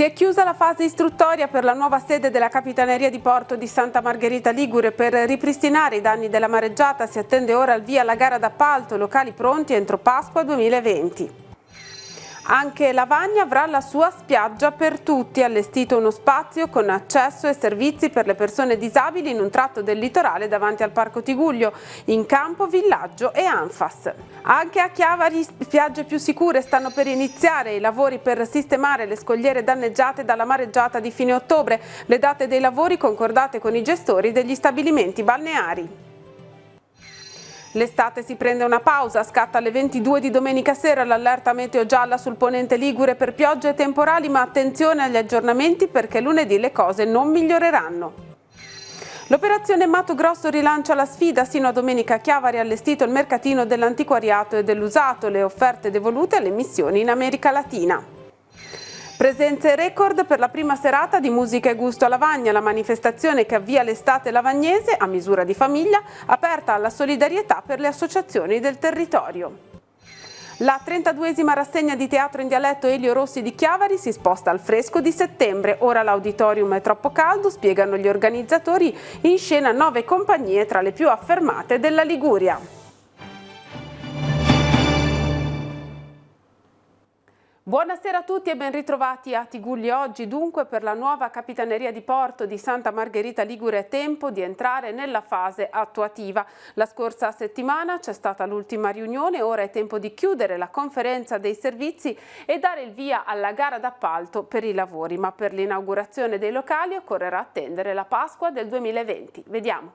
Si è chiusa la fase istruttoria per la nuova sede della Capitaneria di Porto di Santa Margherita Ligure. Per ripristinare i danni della mareggiata si attende ora il via alla gara d'appalto, locali pronti entro Pasqua 2020. Anche Lavagna avrà la sua spiaggia per tutti, allestito uno spazio con accesso e servizi per le persone disabili in un tratto del litorale davanti al Parco Tigullio, in campo, villaggio e Anfas. Anche a Chiavari spiagge più sicure, stanno per iniziare i lavori per sistemare le scogliere danneggiate dalla mareggiata di fine ottobre, le date dei lavori concordate con i gestori degli stabilimenti balneari. L'estate si prende una pausa, scatta alle 22 di domenica sera l'allerta meteo gialla sul ponente Ligure per piogge e temporali, ma attenzione agli aggiornamenti perché lunedì le cose non miglioreranno. L'operazione Mato Grosso rilancia la sfida, sino a domenica a Chiavari è allestito il mercatino dell'antiquariato e dell'usato, le offerte devolute alle missioni in America Latina. Presenze record per la prima serata di Musica e Gusto a Lavagna, la manifestazione che avvia l'estate lavagnese a misura di famiglia, aperta alla solidarietà per le associazioni del territorio. La 32esima rassegna di teatro in dialetto Elio Rossi di Chiavari si sposta al fresco di settembre. Ora l'auditorium è troppo caldo, spiegano gli organizzatori, in scena 9 compagnie tra le più affermate della Liguria. Buonasera a tutti e ben ritrovati a Tigullio. Oggi dunque per la nuova Capitaneria di Porto di Santa Margherita Ligure è tempo di entrare nella fase attuativa. La scorsa settimana c'è stata l'ultima riunione, ora è tempo di chiudere la conferenza dei servizi e dare il via alla gara d'appalto per i lavori, ma per l'inaugurazione dei locali occorrerà attendere la Pasqua del 2020. Vediamo.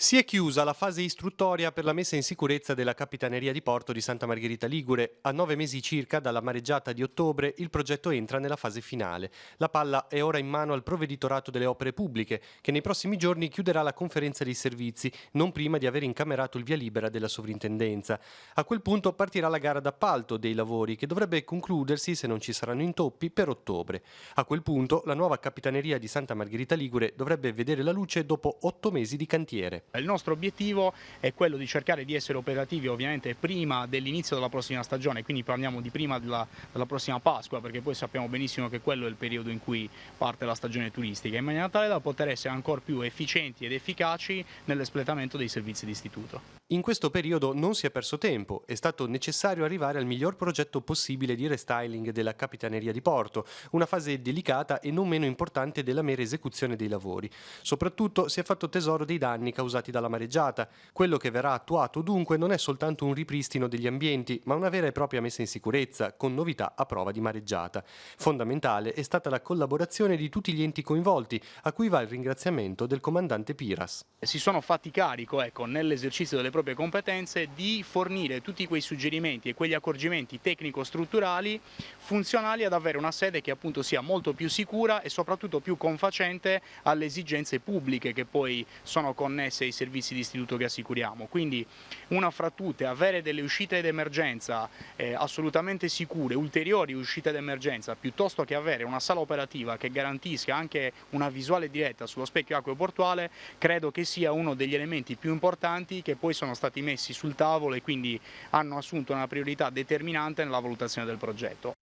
Si è chiusa la fase istruttoria per la messa in sicurezza della Capitaneria di Porto di Santa Margherita Ligure. A 9 mesi circa dalla mareggiata di ottobre il progetto entra nella fase finale. La palla è ora in mano al Provveditorato delle Opere Pubbliche, che nei prossimi giorni chiuderà la conferenza dei servizi, non prima di aver incamerato il via libera della sovrintendenza. A quel punto partirà la gara d'appalto dei lavori, che dovrebbe concludersi, se non ci saranno intoppi, per ottobre. A quel punto la nuova Capitaneria di Santa Margherita Ligure dovrebbe vedere la luce dopo 8 mesi di cantiere. Il nostro obiettivo è quello di cercare di essere operativi ovviamente prima dell'inizio della prossima stagione, quindi parliamo di prima della prossima Pasqua, perché poi sappiamo benissimo che quello è il periodo in cui parte la stagione turistica, in maniera tale da poter essere ancora più efficienti ed efficaci nell'espletamento dei servizi di istituto. In questo periodo non si è perso tempo, è stato necessario arrivare al miglior progetto possibile di restyling della Capitaneria di Porto, una fase delicata e non meno importante della mera esecuzione dei lavori. Soprattutto si è fatto tesoro dei danni causati dalla mareggiata. Quello che verrà attuato dunque non è soltanto un ripristino degli ambienti, ma una vera e propria messa in sicurezza, con novità a prova di mareggiata. Fondamentale è stata la collaborazione di tutti gli enti coinvolti, a cui va il ringraziamento del comandante Piras. Si sono fatti carico, nell'esercizio delle proprie competenze, di fornire tutti quei suggerimenti e quegli accorgimenti tecnico-strutturali funzionali ad avere una sede che appunto sia molto più sicura e soprattutto più confacente alle esigenze pubbliche che poi sono connesse ai servizi di istituto che assicuriamo. Quindi una fra tutte, avere delle uscite d'emergenza assolutamente sicure, ulteriori uscite d'emergenza, piuttosto che avere una sala operativa che garantisca anche una visuale diretta sullo specchio acqueo-portuale, credo che sia uno degli elementi più importanti che poi sono stati messi sul tavolo e quindi hanno assunto una priorità determinante nella valutazione del progetto.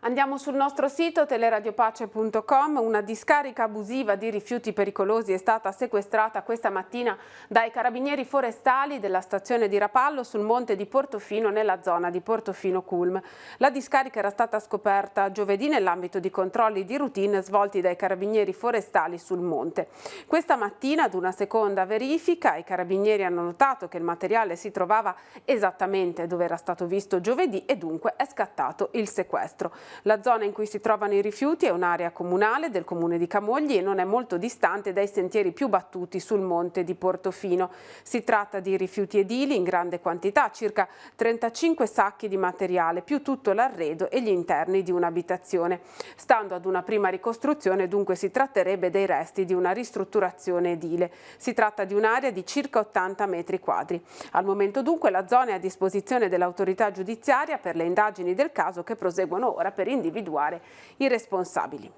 Andiamo sul nostro sito teleradiopace.com. Una discarica abusiva di rifiuti pericolosi è stata sequestrata questa mattina dai carabinieri forestali della stazione di Rapallo sul monte di Portofino, nella zona di Portofino Culm. La discarica era stata scoperta giovedì nell'ambito di controlli di routine svolti dai carabinieri forestali sul monte. Questa mattina, ad una seconda verifica, i carabinieri hanno notato che il materiale si trovava esattamente dove era stato visto giovedì e dunque è scattato il sequestro. La zona in cui si trovano i rifiuti è un'area comunale del comune di Camogli e non è molto distante dai sentieri più battuti sul monte di Portofino. Si tratta di rifiuti edili in grande quantità, circa 35 sacchi di materiale, più tutto l'arredo e gli interni di un'abitazione. Stando ad una prima ricostruzione, dunque si tratterebbe dei resti di una ristrutturazione edile. Si tratta di un'area di circa 80 metri quadri. Al momento dunque la zona è a disposizione dell'autorità giudiziaria per le indagini del caso che proseguono ora per individuare i responsabili.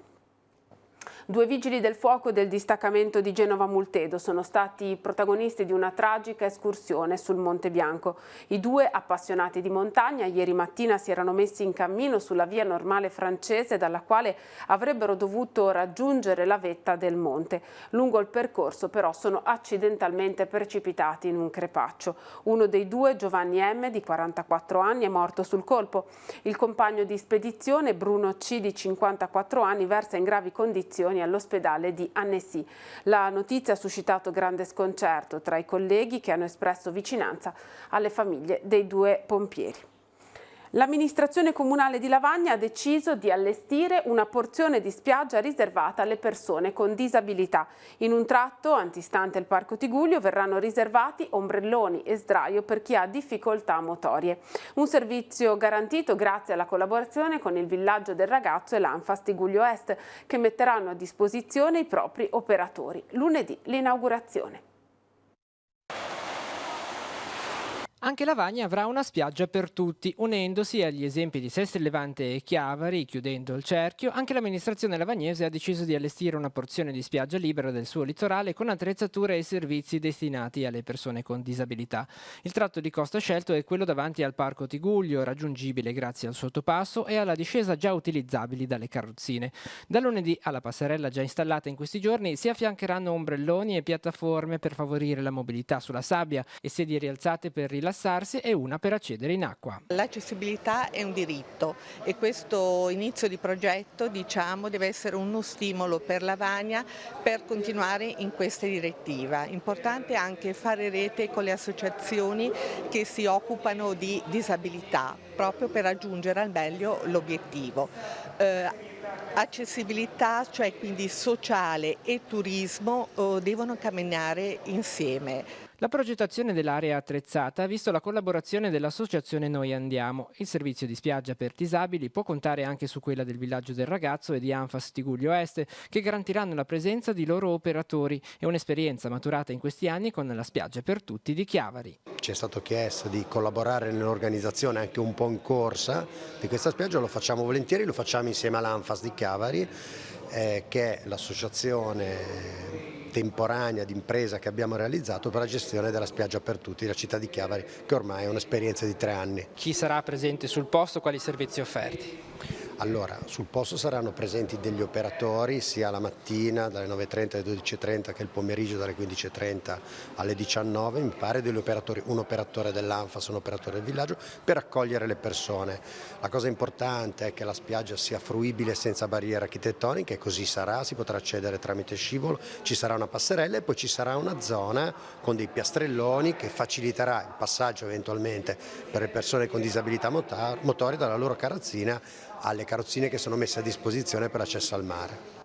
Due vigili del fuoco del distaccamento di Genova Multedo sono stati protagonisti di una tragica escursione sul Monte Bianco. I due appassionati di montagna ieri mattina si erano messi in cammino sulla via normale francese dalla quale avrebbero dovuto raggiungere la vetta del monte. Lungo il percorso però sono accidentalmente precipitati in un crepaccio. Uno dei due, Giovanni M, di 44 anni, è morto sul colpo. Il compagno di spedizione, Bruno C, di 54 anni, versa in gravi condizioni all'ospedale di Annecy. La notizia ha suscitato grande sconcerto tra i colleghi che hanno espresso vicinanza alle famiglie dei due pompieri. L'amministrazione comunale di Lavagna ha deciso di allestire una porzione di spiaggia riservata alle persone con disabilità. In un tratto antistante il Parco Tigullio verranno riservati ombrelloni e sdraio per chi ha difficoltà motorie. Un servizio garantito grazie alla collaborazione con il Villaggio del Ragazzo e l'Anfas Tigullio Est, che metteranno a disposizione i propri operatori. Lunedì l'inaugurazione. Anche Lavagna avrà una spiaggia per tutti, unendosi agli esempi di Sestri Levante e Chiavari, chiudendo il cerchio. Anche l'amministrazione lavagnese ha deciso di allestire una porzione di spiaggia libera del suo litorale con attrezzature e servizi destinati alle persone con disabilità. Il tratto di costa scelto è quello davanti al Parco Tigullio, raggiungibile grazie al sottopasso e alla discesa già utilizzabili dalle carrozzine. Da lunedì alla passerella già installata in questi giorni si affiancheranno ombrelloni e piattaforme per favorire la mobilità sulla sabbia e sedie rialzate per rilassarsi e una per accedere in acqua. L'accessibilità è un diritto e questo inizio di progetto, deve essere uno stimolo per Lavagna per continuare in questa direttiva. Importante anche fare rete con le associazioni che si occupano di disabilità, proprio per raggiungere al meglio l'obiettivo. Accessibilità, cioè quindi sociale, e turismo devono camminare insieme. La progettazione dell'area attrezzata ha visto la collaborazione dell'associazione Noi Andiamo. Il servizio di spiaggia per disabili può contare anche su quella del Villaggio del Ragazzo e di Anfas Tigullio Est, che garantiranno la presenza di loro operatori. È un'esperienza maturata in questi anni con la spiaggia per tutti di Chiavari. Ci è stato chiesto di collaborare nell'organizzazione anche un po' in corsa di questa spiaggia, lo facciamo volentieri, lo facciamo insieme all'Anfas di Chiavari, che è l'associazione temporanea d'impresa che abbiamo realizzato per la gestione della spiaggia per tutti della città di Chiavari, che ormai è un'esperienza di 3 anni. Chi sarà presente sul posto? Quali servizi offerti? Allora, sul posto saranno presenti degli operatori sia la mattina dalle 9:30 alle 12:30 che il pomeriggio dalle 15:30 alle 19, mi pare, degli operatori, un operatore dell'Anfas, un operatore del villaggio, per accogliere le persone. La cosa importante è che la spiaggia sia fruibile senza barriere architettoniche, così sarà, si potrà accedere tramite scivolo, ci sarà una passerella e poi ci sarà una zona con dei piastrelloni che faciliterà il passaggio eventualmente per le persone con disabilità motorie dalla loro carrozzina alle carrozzine che sono messe a disposizione per l'accesso al mare.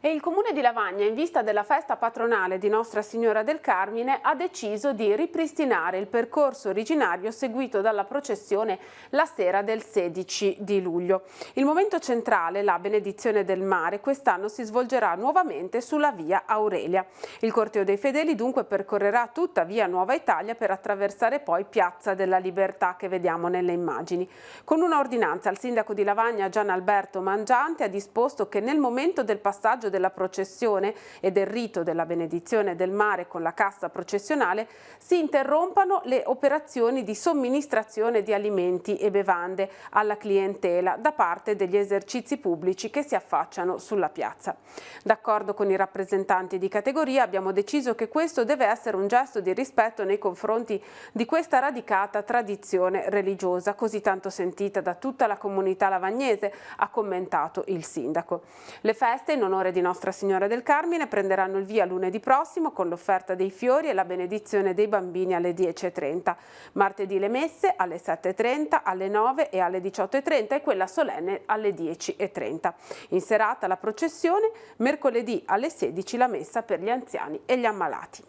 E il Comune di Lavagna, in vista della festa patronale di Nostra Signora del Carmine, ha deciso di ripristinare il percorso originario seguito dalla processione la sera del 16 di luglio. Il momento centrale, la benedizione del mare, quest'anno si svolgerà nuovamente sulla via Aurelia. Il corteo dei fedeli dunque percorrerà tutta via Nuova Italia per attraversare poi Piazza della Libertà, che vediamo nelle immagini. Con una ordinanza il sindaco di Lavagna, Gian Alberto Mangiante, ha disposto che nel momento del passaggio della processione e del rito della benedizione del mare con la cassa processionale si interrompano le operazioni di somministrazione di alimenti e bevande alla clientela da parte degli esercizi pubblici che si affacciano sulla piazza. D'accordo con i rappresentanti di categoria abbiamo deciso che questo deve essere un gesto di rispetto nei confronti di questa radicata tradizione religiosa così tanto sentita da tutta la comunità lavagnese, ha commentato il sindaco. Le feste in onore di Nostra Signora del Carmine prenderanno il via lunedì prossimo con l'offerta dei fiori e la benedizione dei bambini alle 10:30. Martedì le messe alle 7:30, alle 9 e alle 18:30 e quella solenne alle 10:30. In serata la processione, mercoledì alle 16 la messa per gli anziani e gli ammalati.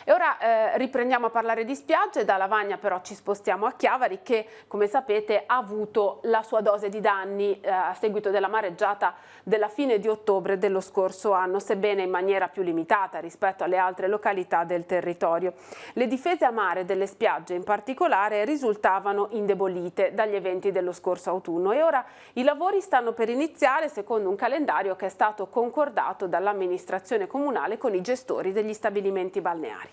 E ora riprendiamo a parlare di spiagge. Da Lavagna però ci spostiamo a Chiavari che, come sapete, ha avuto la sua dose di danni a seguito della mareggiata della fine di ottobre dello scorso anno, sebbene in maniera più limitata rispetto alle altre località del territorio. Le difese a mare delle spiagge in particolare risultavano indebolite dagli eventi dello scorso autunno e ora i lavori stanno per iniziare secondo un calendario che è stato concordato dall'amministrazione comunale con i gestori degli stabilimenti balneari.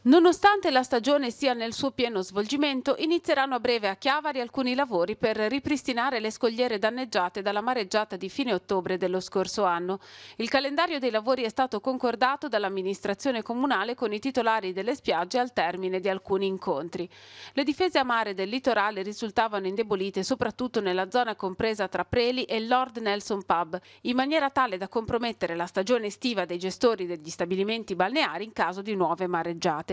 Nonostante la stagione sia nel suo pieno svolgimento, inizieranno a breve a Chiavari alcuni lavori per ripristinare le scogliere danneggiate dalla mareggiata di fine ottobre dello scorso anno. Il calendario dei lavori è stato concordato dall'amministrazione comunale con i titolari delle spiagge al termine di alcuni incontri. Le difese a mare del litorale risultavano indebolite soprattutto nella zona compresa tra Preli e Lord Nelson Pub, in maniera tale da compromettere la stagione estiva dei gestori degli stabilimenti balneari in caso di nuove mareggiate.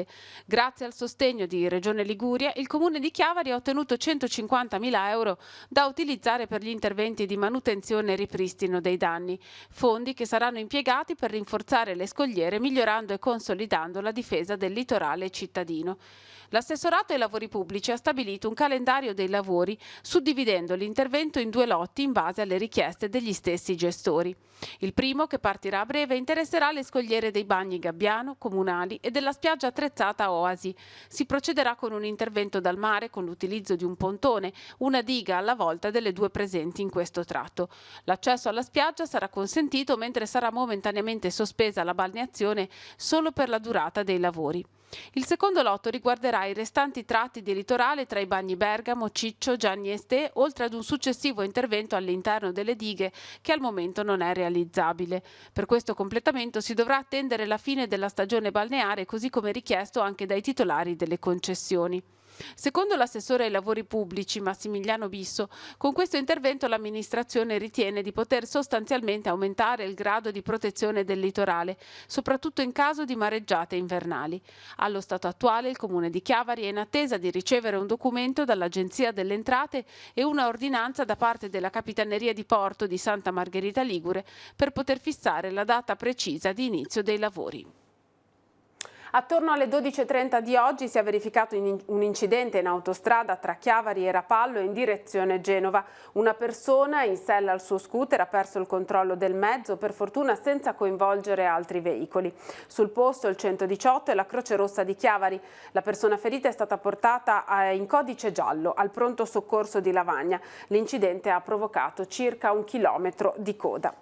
Grazie al sostegno di Regione Liguria, il Comune di Chiavari ha ottenuto 150.000 euro da utilizzare per gli interventi di manutenzione e ripristino dei danni, fondi che saranno impiegati per rinforzare le scogliere migliorando e consolidando la difesa del litorale cittadino. L'assessorato ai lavori pubblici ha stabilito un calendario dei lavori suddividendo l'intervento in 2 lotti in base alle richieste degli stessi gestori. Il primo, che partirà a breve, interesserà le scogliere dei bagni Gabbiano, comunali e della spiaggia attrezzata Oasi. Si procederà con un intervento dal mare con l'utilizzo di un pontone, una diga alla volta delle 2 presenti in questo tratto. L'accesso alla spiaggia sarà consentito mentre sarà momentaneamente sospesa la balneazione solo per la durata dei lavori. Il secondo lotto riguarderà i restanti tratti di litorale tra i bagni Bergamo, Ciccio, Gianni Este, oltre ad un successivo intervento all'interno delle dighe che al momento non è realizzabile. Per questo completamento si dovrà attendere la fine della stagione balneare, così come richiesto anche dai titolari delle concessioni. Secondo l'assessore ai lavori pubblici Massimiliano Bisso, con questo intervento l'amministrazione ritiene di poter sostanzialmente aumentare il grado di protezione del litorale, soprattutto in caso di mareggiate invernali. Allo stato attuale il Comune di Chiavari è in attesa di ricevere un documento dall'Agenzia delle Entrate e una ordinanza da parte della Capitaneria di Porto di Santa Margherita Ligure per poter fissare la data precisa di inizio dei lavori. Attorno alle 12:30 di oggi si è verificato un incidente in autostrada tra Chiavari e Rapallo in direzione Genova. Una persona in sella al suo scooter ha perso il controllo del mezzo, per fortuna senza coinvolgere altri veicoli. Sul posto il 118 e la Croce Rossa di Chiavari. La persona ferita è stata portata in codice giallo al pronto soccorso di Lavagna. L'incidente ha provocato circa 1 chilometro di coda.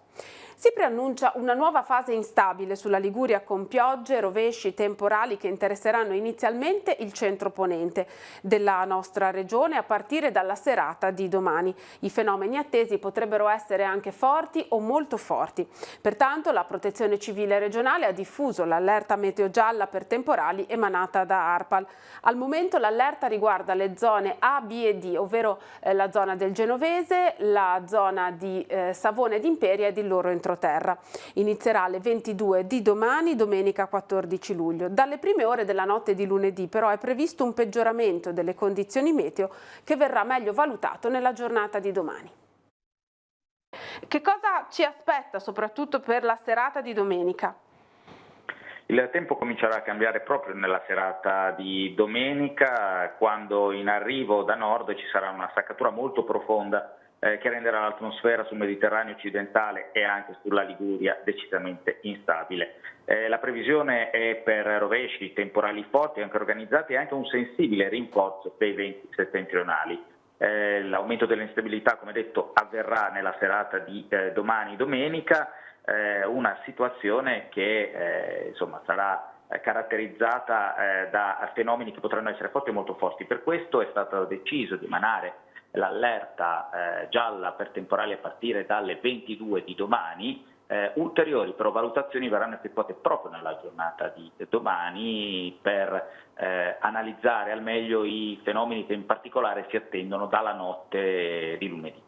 Si preannuncia una nuova fase instabile sulla Liguria con piogge, rovesci, temporali che interesseranno inizialmente il centro-ponente della nostra regione a partire dalla serata di domani. I fenomeni attesi potrebbero essere anche forti o molto forti. Pertanto la Protezione Civile regionale ha diffuso l'allerta meteo gialla per temporali emanata da ARPAL. Al momento l'allerta riguarda le zone A, B e D, ovvero la zona del Genovese, la zona di Savona ed Imperia ed il loro entroterra. Inizierà alle 22 di domani, domenica 14 luglio. Dalle prime ore della notte di lunedì però è previsto un peggioramento delle condizioni meteo che verrà meglio valutato nella giornata di domani. Che cosa ci aspetta soprattutto per la serata di domenica? Il tempo comincerà a cambiare proprio nella serata di domenica, quando in arrivo da nord ci sarà una staccatura molto profonda che renderà l'atmosfera sul Mediterraneo occidentale e anche sulla Liguria decisamente instabile. La previsione è per rovesci, temporali forti, anche organizzati, e anche un sensibile rinforzo dei venti settentrionali. L'aumento dell'instabilità, come detto, avverrà nella serata di domani domenica, una situazione che insomma sarà caratterizzata da fenomeni che potranno essere forti e molto forti. Per questo è stato deciso di emanare l'allerta gialla per temporali a partire dalle 22 di domani. Ulteriori però valutazioni verranno effettuate proprio nella giornata di domani per analizzare al meglio i fenomeni che in particolare si attendono dalla notte di lunedì.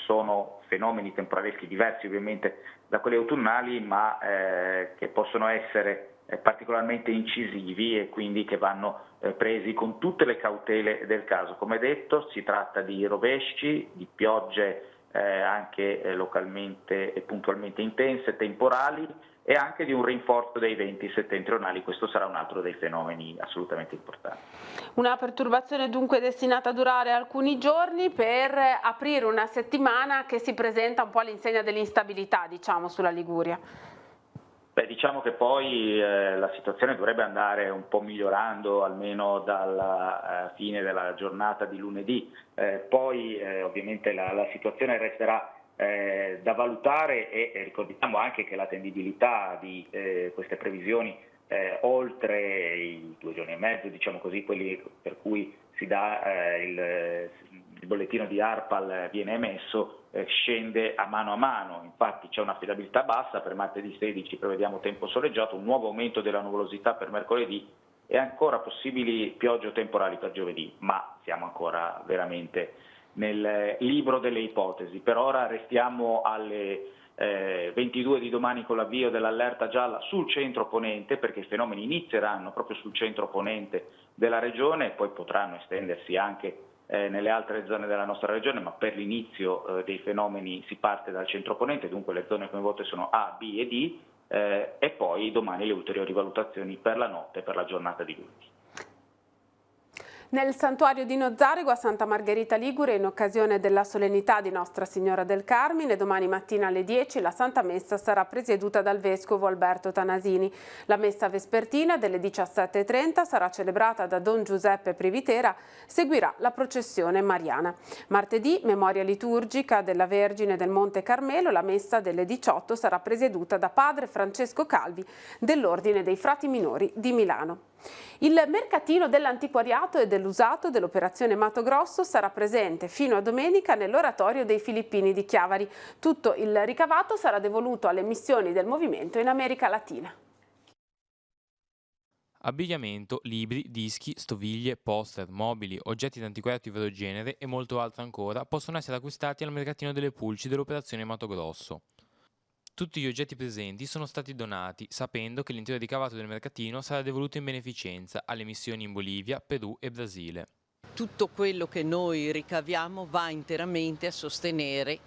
Sono fenomeni temporaleschi diversi ovviamente da quelli autunnali, ma che possono essere particolarmente incisivi e quindi che vanno presi con tutte le cautele del caso. Come detto, si tratta di rovesci, di piogge anche localmente e puntualmente intense, temporali, e anche di un rinforzo dei venti settentrionali. Questo sarà un altro dei fenomeni assolutamente importanti. Una perturbazione dunque destinata a durare alcuni giorni per aprire una settimana che si presenta un po' all'insegna dell'instabilità, diciamo, sulla Liguria. Diciamo che poi la situazione dovrebbe andare un po' migliorando almeno dalla fine della giornata di lunedì, poi ovviamente la situazione resterà da valutare e ricordiamo anche che l'attendibilità di queste previsioni oltre i 2 giorni e mezzo, diciamo così, quelli per cui si dà il bollettino di ARPAL viene emesso, scende a mano, infatti c'è un'affidabilità bassa, per martedì 16 prevediamo tempo soleggiato, un nuovo aumento della nuvolosità per mercoledì e ancora possibili piogge o temporali per giovedì, ma siamo ancora veramente nel libro delle ipotesi. Per ora restiamo alle 22 di domani con l'avvio dell'allerta gialla sul centro ponente, perché i fenomeni inizieranno proprio sul centro ponente della regione e poi potranno estendersi anche nelle altre zone della nostra regione, ma per l'inizio dei fenomeni si parte dal centro ponente, dunque le zone coinvolte sono A, B e D, e poi domani le ulteriori valutazioni per la notte e per la giornata di lunedì. Nel santuario di Nozzarigo a Santa Margherita Ligure, in occasione della solennità di Nostra Signora del Carmine, domani mattina alle 10 la Santa Messa sarà presieduta dal Vescovo Alberto Tanasini. La Messa vespertina delle 17:30 sarà celebrata da Don Giuseppe Privitera, seguirà la processione mariana. Martedì, memoria liturgica della Vergine del Monte Carmelo, la Messa delle 18 sarà presieduta da Padre Francesco Calvi dell'Ordine dei Frati Minori di Milano. Il mercatino dell'antiquariato e dell'usato dell'operazione Mato Grosso sarà presente fino a domenica nell'oratorio dei Filippini di Chiavari. Tutto il ricavato sarà devoluto alle missioni del movimento in America Latina. Abbigliamento, libri, dischi, stoviglie, poster, mobili, oggetti d'antiquariato di vario genere e molto altro ancora possono essere acquistati al mercatino delle pulci dell'operazione Mato Grosso. Tutti gli oggetti presenti sono stati donati, sapendo che l'intero ricavato del mercatino sarà devoluto in beneficenza alle missioni in Bolivia, Perù e Brasile. Tutto quello che noi ricaviamo va interamente a sostenere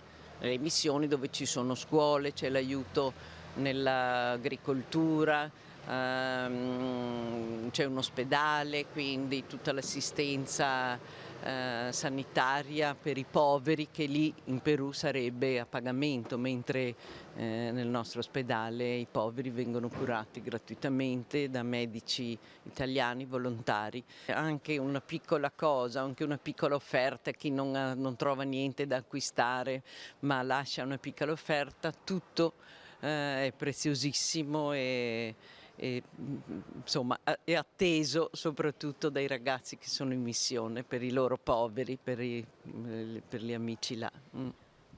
le missioni dove ci sono scuole, c'è l'aiuto nell'agricoltura, c'è un ospedale, quindi tutta l'assistenza sanitaria per i poveri, che lì in Perù sarebbe a pagamento, mentre nel nostro ospedale i poveri vengono curati gratuitamente da medici italiani volontari. Anche una piccola cosa, anche una piccola offerta, chi non trova niente da acquistare ma lascia una piccola offerta, tutto è preziosissimo e insomma è atteso soprattutto dai ragazzi che sono in missione, per i loro poveri, per gli amici là.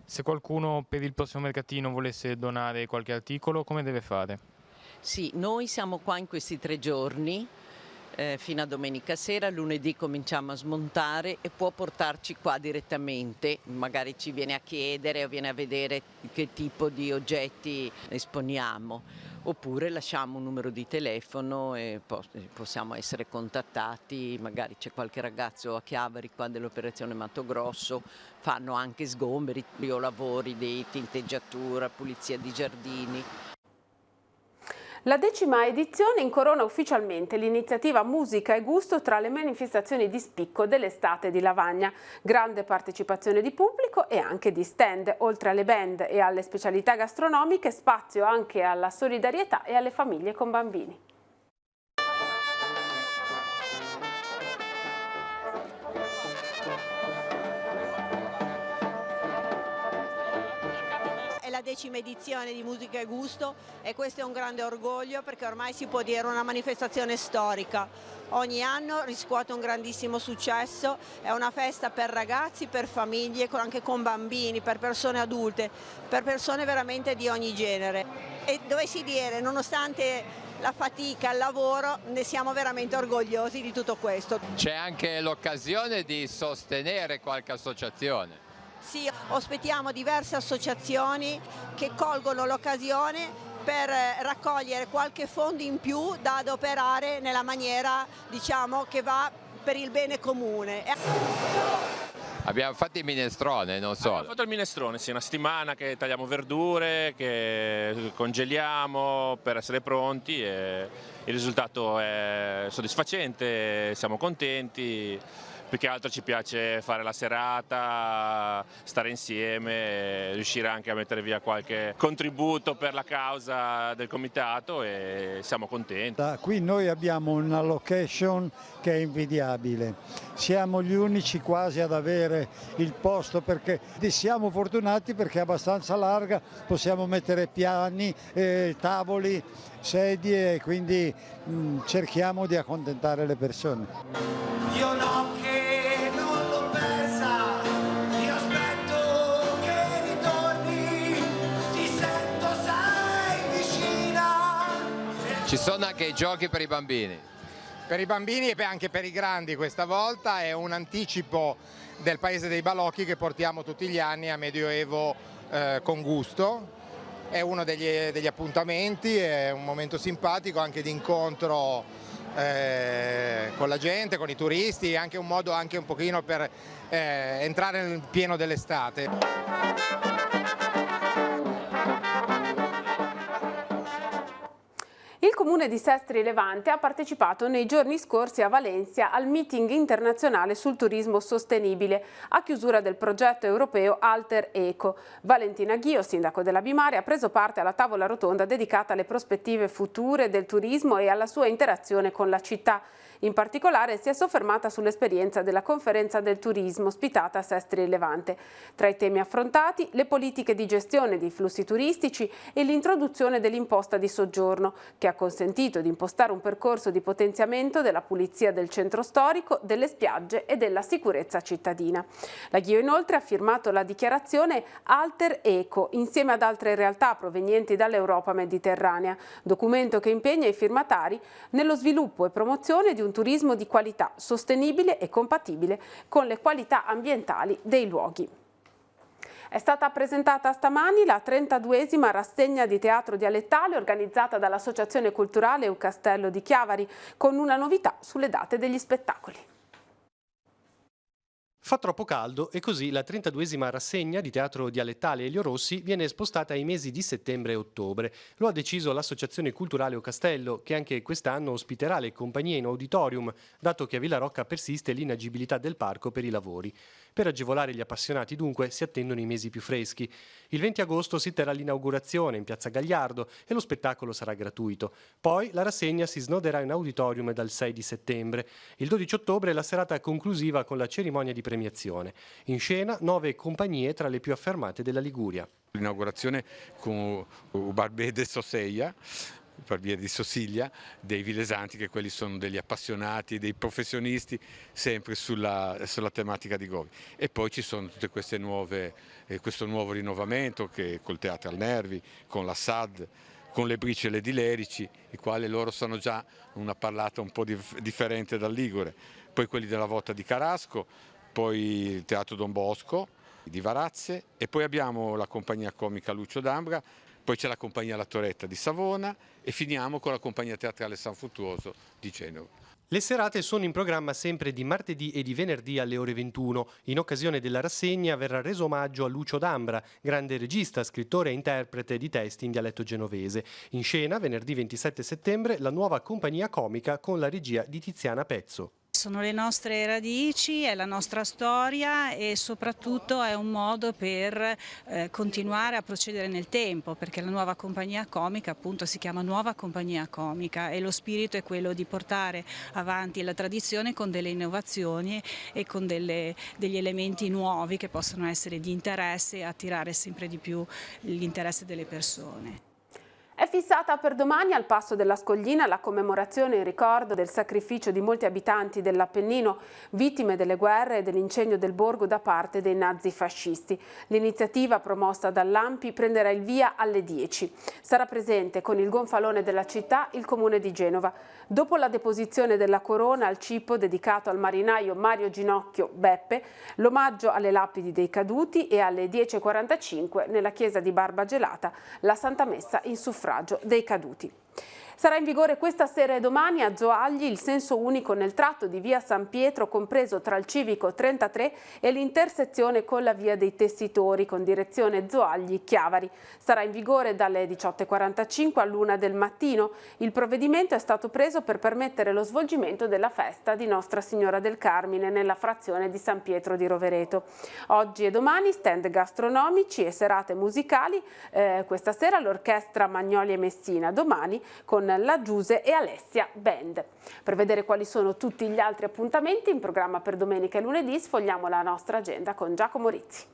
Se qualcuno per il prossimo mercatino volesse donare qualche articolo, come deve fare? Sì, noi siamo qua in questi 3 giorni, fino a domenica sera. Lunedì cominciamo a smontare e può portarci qua direttamente, magari ci viene a chiedere o viene a vedere che tipo di oggetti esponiamo, oppure lasciamo un numero di telefono e possiamo essere contattati. Magari c'è qualche ragazzo a Chiavari qua dell'operazione Mato Grosso, fanno anche sgomberi o lavori di tinteggiatura, pulizia di giardini. La 10ª edizione incorona ufficialmente l'iniziativa Musica e Gusto tra le manifestazioni di spicco dell'estate di Lavagna. Grande partecipazione di pubblico e anche di stand. Oltre alle band e alle specialità gastronomiche, spazio anche alla solidarietà e alle famiglie con bambini. La 10ª edizione di Musica e Gusto, e questo è un grande orgoglio perché ormai si può dire una manifestazione storica. Ogni anno riscuote un grandissimo successo, è una festa per ragazzi, per famiglie, anche con bambini, per persone adulte, per persone veramente di ogni genere. E dovessi dire, nonostante la fatica, il lavoro, ne siamo veramente orgogliosi di tutto questo. C'è anche l'occasione di sostenere qualche associazione. Sì, ospitiamo diverse associazioni che colgono l'occasione per raccogliere qualche fondo in più da adoperare nella maniera, diciamo, che va per il bene comune. Abbiamo fatto il minestrone, non solo. Abbiamo fatto il minestrone, sì, una settimana che tagliamo verdure, che congeliamo per essere pronti e il risultato è soddisfacente, siamo contenti. Più che altro ci piace fare la serata, stare insieme, riuscire anche a mettere via qualche contributo per la causa del comitato e siamo contenti. Qui noi abbiamo una location che è invidiabile, siamo gli unici quasi ad avere il posto perché siamo fortunati perché è abbastanza larga, possiamo mettere piani, tavoli, sedie e quindi cerchiamo di accontentare le persone. Io no che non l'ho persa, io aspetto che ritorni, ti sento, sei vicina. Ci sono anche i giochi per i bambini. Per i bambini e anche per i grandi questa volta è un anticipo del Paese dei Balocchi che portiamo tutti gli anni a Medioevo con gusto. È uno degli appuntamenti, è un momento simpatico anche di incontro con la gente, con i turisti, è anche un modo anche un pochino per entrare nel pieno dell'estate. Il Comune di Sestri Levante ha partecipato nei giorni scorsi a Valencia al meeting internazionale sul turismo sostenibile a chiusura del progetto europeo Alter Eco. Valentina Ghio, sindaco della Bimare, ha preso parte alla tavola rotonda dedicata alle prospettive future del turismo e alla sua interazione con la città. In particolare si è soffermata sull'esperienza della conferenza del turismo ospitata a Sestri Levante. Tra i temi affrontati, le politiche di gestione dei flussi turistici e l'introduzione dell'imposta di soggiorno, che ha consentito di impostare un percorso di potenziamento della pulizia del centro storico, delle spiagge e della sicurezza cittadina. La Ghio inoltre ha firmato la dichiarazione Alter Eco insieme ad altre realtà provenienti dall'Europa mediterranea, documento che impegna i firmatari nello sviluppo e promozione di un turismo di qualità, sostenibile e compatibile con le qualità ambientali dei luoghi. È stata presentata stamani la 32esima rassegna di teatro dialettale organizzata dall'Associazione Culturale Eucastello di Chiavari, con una novità sulle date degli spettacoli. Fa troppo caldo e così la 32esima rassegna di teatro dialettale Elio Rossi viene spostata ai mesi di settembre e ottobre. Lo ha deciso l'Associazione Culturale Eucastello, che anche quest'anno ospiterà le compagnie in auditorium, dato che a Villarocca persiste l'inagibilità del parco per i lavori. Per agevolare gli appassionati dunque si attendono i mesi più freschi. Il 20 agosto si terrà l'inaugurazione in Piazza Gagliardo e lo spettacolo sarà gratuito. Poi la rassegna si snoderà in auditorium dal 6 di settembre. Il 12 ottobre la serata conclusiva con la cerimonia di premiazione. In scena 9 compagnie tra le più affermate della Liguria. L'inaugurazione con Barbede Soseia, Barbieri di Sosiglia, dei Vilesanti, che quelli sono degli appassionati, dei professionisti sempre sulla tematica di Govi. E poi ci sono tutte queste questo nuovo rinnovamento che col Teatro al Nervi, con la SAD, con le Briciole di Lerici, i quali loro sono già una parlata un po' differente dal Ligure. Poi quelli della Vota di Carasco, poi il Teatro Don Bosco di Varazze e poi abbiamo la compagnia comica Lucio D'Ambra. Poi c'è la compagnia La Toretta di Savona e finiamo con la compagnia teatrale San Fruttuoso di Genova. Le serate sono in programma sempre di martedì e di venerdì alle ore 21. In occasione della rassegna verrà reso omaggio a Lucio D'Ambra, grande regista, scrittore e interprete di testi in dialetto genovese. In scena, venerdì 27 settembre, la nuova compagnia comica con la regia di Tiziana Pezzo. Sono le nostre radici, è la nostra storia e soprattutto è un modo per continuare a procedere nel tempo, perché la nuova compagnia comica appunto si chiama Nuova Compagnia Comica e lo spirito è quello di portare avanti la tradizione con delle innovazioni e con degli elementi nuovi che possono essere di interesse e attirare sempre di più l'interesse delle persone. È fissata per domani al Passo della Scoglina la commemorazione in ricordo del sacrificio di molti abitanti dell'Appennino vittime delle guerre e dell'incendio del borgo da parte dei nazifascisti. L'iniziativa promossa dall'ANPI prenderà il via alle 10. Sarà presente con il gonfalone della città il Comune di Genova. Dopo la deposizione della corona al cippo dedicato al marinaio Mario Ginocchio Beppe, l'omaggio alle lapidi dei caduti e alle 10:45 nella chiesa di Barba Gelata la Santa Messa in suffragio dei caduti. Sarà in vigore questa sera e domani a Zoagli il senso unico nel tratto di via San Pietro compreso tra il civico 33 e l'intersezione con la via dei Tessitori con direzione Zoagli-Chiavari. Sarà in vigore dalle 18:45 all'1 del mattino. Il provvedimento è stato preso per permettere lo svolgimento della festa di Nostra Signora del Carmine nella frazione di San Pietro di Rovereto. Oggi e domani stand gastronomici e serate musicali, questa sera l'orchestra Magnoli e Messina, domani con la Giuse e Alessia Band. Per vedere quali sono tutti gli altri appuntamenti in programma per domenica e lunedì sfogliamo la nostra agenda con Giacomo Rizzi.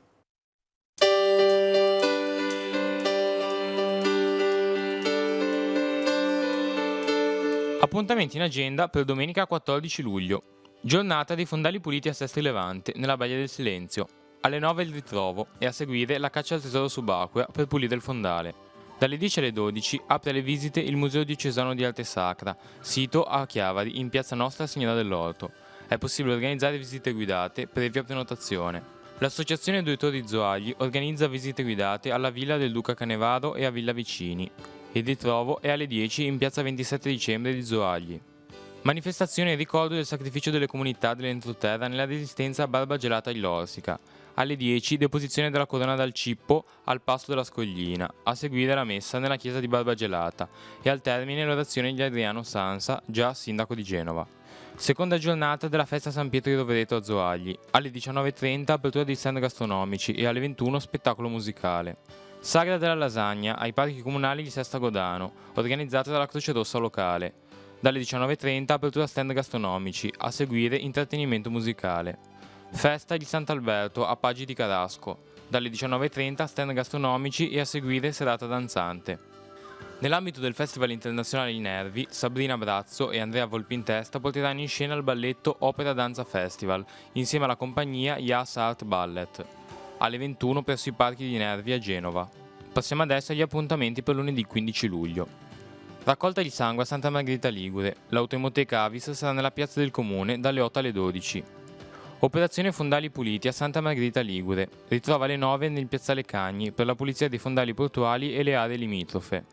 Appuntamenti in agenda per domenica 14 luglio. Giornata dei fondali puliti a Sestri Levante, nella Baia del Silenzio. Alle 9 il ritrovo e a seguire la caccia al tesoro subacquea per pulire il fondale. Dalle 10 alle 12 apre alle visite il Museo Diocesano di Arte Sacra, sito a Chiavari in piazza Nostra Signora dell'Orto. È possibile organizzare visite guidate previa prenotazione. L'Associazione Due Torri Zoagli organizza visite guidate alla Villa del Duca Canevaro e a Villa Vicini. Il ritrovo è alle 10 in piazza 27 dicembre di Zoagli. Manifestazione in ricordo del sacrificio delle comunità dell'entroterra nella resistenza a Barba Gelata Illorsica. Alle 10 deposizione della corona dal cippo al passo della Scoglina, a seguire la messa nella chiesa di Barba Gelata e al termine l'orazione di Adriano Sansa, già sindaco di Genova. Seconda giornata della festa San Pietro di Rovereto a Zoagli. Alle 19:30 apertura di stand gastronomici e alle 21 spettacolo musicale. Sagra della lasagna ai parchi comunali di Sesta Godano, organizzata dalla Croce Rossa locale. Dalle 19:30 apertura stand gastronomici, a seguire intrattenimento musicale. Festa di Sant'Alberto a Pagi di Carasco. Dalle 19:30 stand gastronomici e a seguire serata danzante. Nell'ambito del Festival Internazionale I Nervi, Sabrina Brazzo e Andrea Volpintesta porteranno in scena il balletto Opera Danza Festival, insieme alla compagnia Yas Art Ballet, alle 21 presso i Parchi di Nervi a Genova. Passiamo adesso agli appuntamenti per lunedì 15 luglio. Raccolta di sangue a Santa Margherita Ligure. L'autoemoteca Avis sarà nella piazza del Comune dalle 8 alle 12. Operazione Fondali Puliti a Santa Margherita Ligure. Ritrova alle 9 nel piazzale Cagni per la pulizia dei fondali portuali e le aree limitrofe.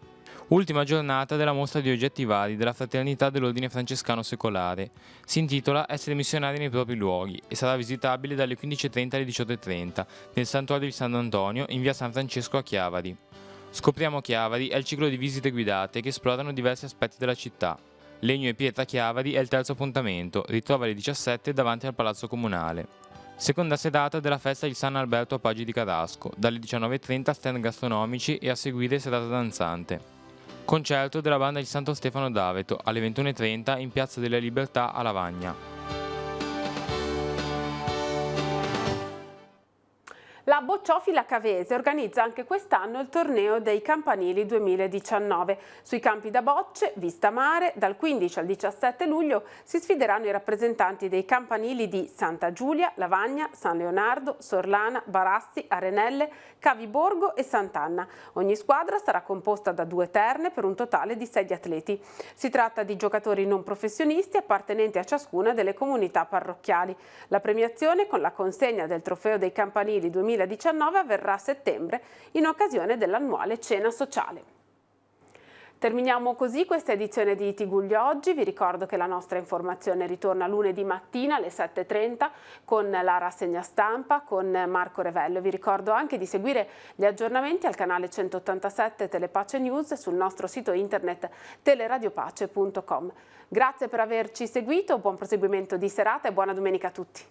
Ultima giornata della mostra di oggetti vari della Fraternità dell'Ordine Francescano Secolare. Si intitola Essere missionari nei propri luoghi e sarà visitabile dalle 15:30 alle 18:30 nel Santuario di Sant'Antonio in via San Francesco a Chiavari. Scopriamo Chiavari è il ciclo di visite guidate che esplorano diversi aspetti della città. Legno e pietra Chiavari è il terzo appuntamento, ritrova alle 17 davanti al Palazzo Comunale. Seconda serata della festa di San Alberto a Pagi di Carasco, dalle 19:30 stand gastronomici e a seguire serata danzante. Concerto della banda di Santo Stefano d'Aveto, alle 21:30 in Piazza della Libertà a Lavagna. La Bocciofila Cavese organizza anche quest'anno il torneo dei campanili 2019. Sui campi da bocce, vista mare, dal 15 al 17 luglio si sfideranno i rappresentanti dei campanili di Santa Giulia, Lavagna, San Leonardo, Sorlana, Barassi, Arenelle, Caviborgo e Sant'Anna. Ogni squadra sarà composta da 2 terne per un totale di 6 atleti. Si tratta di giocatori non professionisti appartenenti a ciascuna delle comunità parrocchiali. La premiazione con la consegna del trofeo dei campanili 2019 avverrà a settembre in occasione dell'annuale cena sociale. Terminiamo così questa edizione di Tiguglio Oggi. Vi ricordo che la nostra informazione ritorna lunedì mattina alle 7:30 con la rassegna stampa con Marco Revello. Vi ricordo anche di seguire gli aggiornamenti al canale 187 Telepace News sul nostro sito internet teleradiopace.com. Grazie per averci seguito, buon proseguimento di serata e buona domenica a tutti.